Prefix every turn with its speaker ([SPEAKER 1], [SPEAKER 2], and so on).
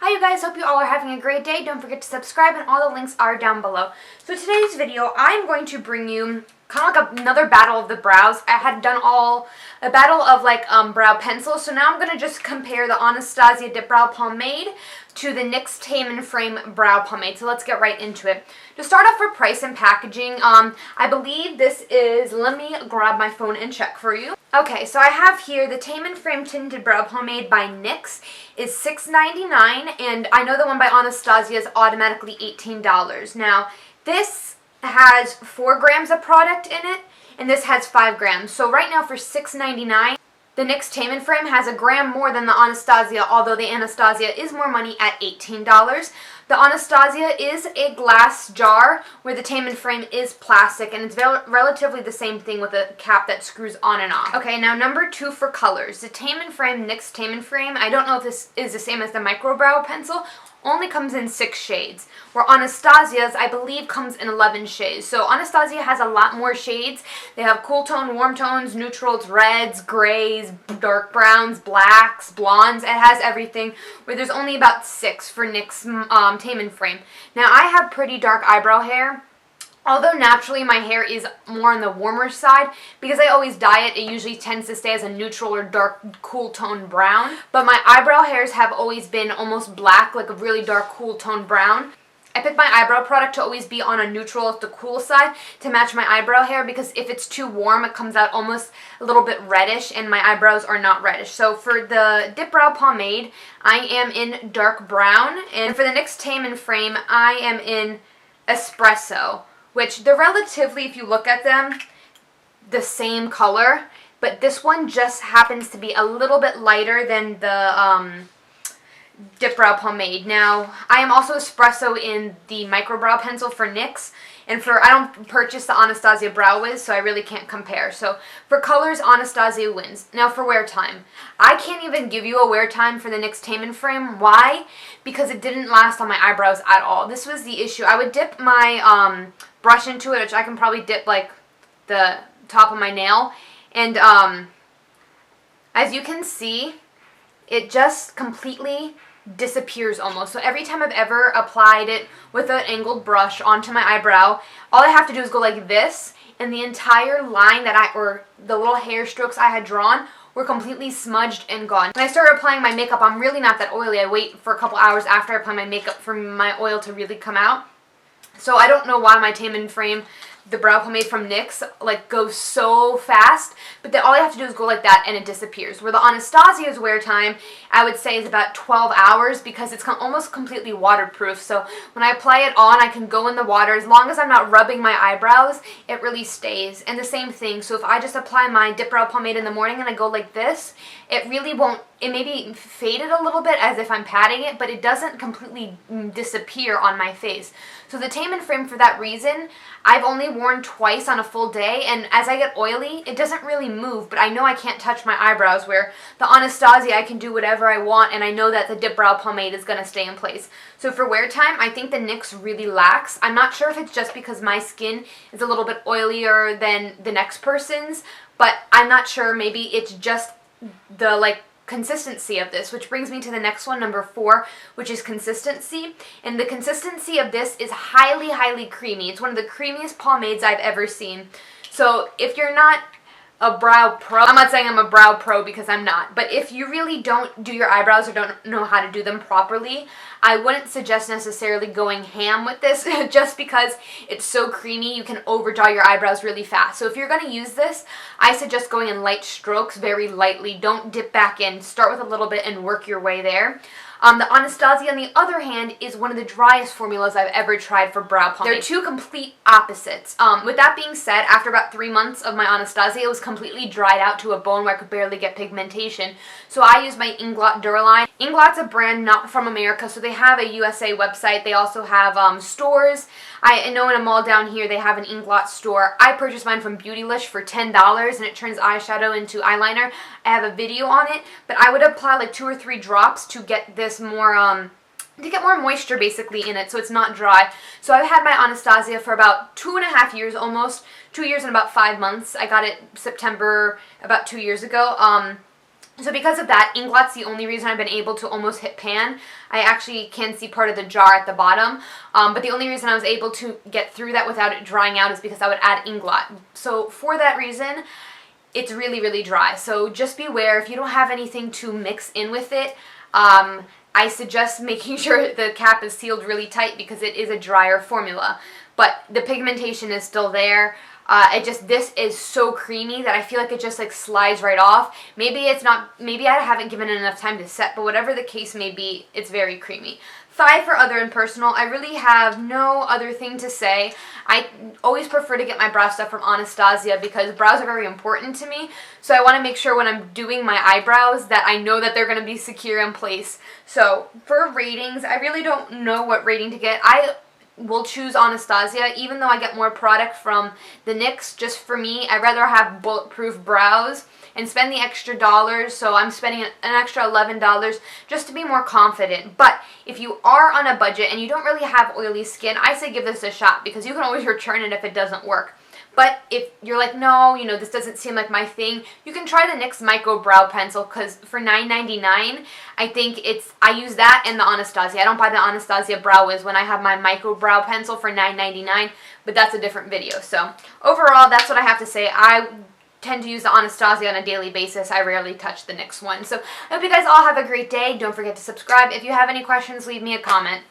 [SPEAKER 1] Hi you guys, hope you all are having a great day. Don't forget to subscribe and all the links are down below. So today's video, I'm going to bring you kind of like another battle of the brows. I had done a battle of brow pencils, so now I'm going to just compare the Anastasia Dipbrow Pomade to the Nyx Tame Frame Brow Pomade. So let's get right into it. To start off for price and packaging, I believe this is, let me grab my phone and check for you. Okay, so I have here the Tame and Frame Tinted Brow Pomade by NYX is $6.99, and I know the one by Anastasia is automatically $18. Now, this has 4 grams of product in it, and this has 5 grams. So right now for $6.99, the NYX Tame and Frame has a gram more than the Anastasia, although the Anastasia is more money at $18. The Anastasia is a glass jar, where the Tame and Frame is plastic, and it's relatively the same thing with a cap that screws on and off. Okay, now number 2 for colors. The Tame and Frame, NYX Tame and Frame, I don't know if this is the same as the micro brow pencil, only comes in 6 shades, where Anastasia's, I believe, comes in 11 shades. So Anastasia has a lot more shades. They have cool tone, warm tones, neutrals, reds, grays, dark browns, blacks, blondes. It has everything, where there's only about 6 for NYX Tame and Frame. Now, I have pretty dark eyebrow hair. Although naturally my hair is more on the warmer side, because I always dye it, it usually tends to stay as a neutral or dark cool tone brown. But my eyebrow hairs have always been almost black, like a really dark cool tone brown. I pick my eyebrow product to always be on a neutral, the cool side, to match my eyebrow hair, because if it's too warm, it comes out almost a little bit reddish, and my eyebrows are not reddish. So for the Dipbrow Pomade, I am in dark brown, and for the NYX Tame and Frame, I am in Espresso, which they're relatively, if you look at them, the same color, but this one just happens to be a little bit lighter than the Dipbrow Pomade. Now, I am also Espresso in the microbrow pencil for NYX, and I don't purchase the Anastasia Brow Wiz, so I really can't compare. So for colors, Anastasia wins. Now for wear time, I can't even give you a wear time for the NYX Tame and Frame. Why? Because it didn't last on my eyebrows at all. This was the issue. I would dip my brush into it, which I can probably dip like the top of my nail, and as you can see, it just completely disappears almost. So every time I've ever applied it with an angled brush onto my eyebrow, all I have to do is go like this, and the entire line or the little hair strokes I had drawn were completely smudged and gone. When I started applying my makeup, I'm really not that oily. I wait for a couple hours after I apply my makeup for my oil to really come out. So I don't know why my Tame and Frame, the brow pomade from NYX, goes so fast, but then all I have to do is go like that and it disappears. Where the Anastasia's wear time, I would say, is about 12 hours, because it's almost completely waterproof. So when I apply it on, I can go in the water. As long as I'm not rubbing my eyebrows, it really stays. And the same thing, so if I just apply my Dipbrow Pomade in the morning and I go like this, it really won't, it maybe faded a little bit as if I'm patting it, but it doesn't completely disappear on my face. So the Tame and Frame, for that reason, I've only worn twice on a full day, and as I get oily, it doesn't really move, but I know I can't touch my eyebrows, where the Anastasia, I can do whatever I want, and I know that the Dipbrow Pomade is going to stay in place. So for wear time, I think the NYX really lacks. I'm not sure if it's just because my skin is a little bit oilier than the next person's, but I'm not sure. Maybe it's just the consistency of this, which brings me to the next one, number 4, which is consistency. And the consistency of this is highly, highly creamy. It's one of the creamiest pomades I've ever seen. So if you're not a brow pro, I'm not saying I'm a brow pro because I'm not, but if you really don't do your eyebrows or don't know how to do them properly, I wouldn't suggest necessarily going ham with this just because it's so creamy. You can overdraw your eyebrows really fast. So if you're going to use this, I suggest going in light strokes, very lightly. Don't dip back in. Start with a little bit and work your way there. The Anastasia, on the other hand, is one of the driest formulas I've ever tried for brow pomade. They're two complete opposites. With that being said, after about 3 months of my Anastasia, it was completely dried out to a bone where I could barely get pigmentation. So I use my Inglot Duraline. Inglot's a brand not from America, so they have a USA website. They also have stores. I know in a mall down here they have an Inglot store. I purchased mine from Beautylish for $10, and it turns eyeshadow into eyeliner. I have a video on it, but I would apply 2 or 3 drops to get this more, to get more moisture basically in it, so it's not dry. So I've had my Anastasia for about 2.5 years almost, 2 years and about 5 months. I got it September, about 2 years ago. So because of that, Inglot's the only reason I've been able to almost hit pan. I actually can see part of the jar at the bottom, but the only reason I was able to get through that without it drying out is because I would add Inglot. So for that reason, it's really, really dry. So just beware, if you don't have anything to mix in with it, I suggest making sure the cap is sealed really tight because it is a drier formula. But the pigmentation is still there. This is so creamy that I feel like it just like slides right off. Maybe it's not, maybe I haven't given it enough time to set, but whatever the case may be, it's very creamy. For other and personal, I really have no other thing to say. I always prefer to get my brow stuff from Anastasia because brows are very important to me. So I want to make sure when I'm doing my eyebrows that I know that they're going to be secure in place. So for ratings, I really don't know what rating to get. I will choose Anastasia even though I get more product from the NYX. Just for me, I'd rather have bulletproof brows and spend the extra dollars, so I'm spending an extra $11 just to be more confident. But if you are on a budget and you don't really have oily skin, I say give this a shot because you can always return it if it doesn't work. But if you're like, no, you know, this doesn't seem like my thing, you can try the NYX Micro Brow Pencil because for $9.99, I think I use that and the Anastasia. I don't buy the Anastasia Brow Wiz when I have my Micro Brow Pencil for $9.99, but that's a different video. So overall, that's what I have to say. I tend to use the Anastasia on a daily basis. I rarely touch the NYX one. So I hope you guys all have a great day. Don't forget to subscribe. If you have any questions, leave me a comment.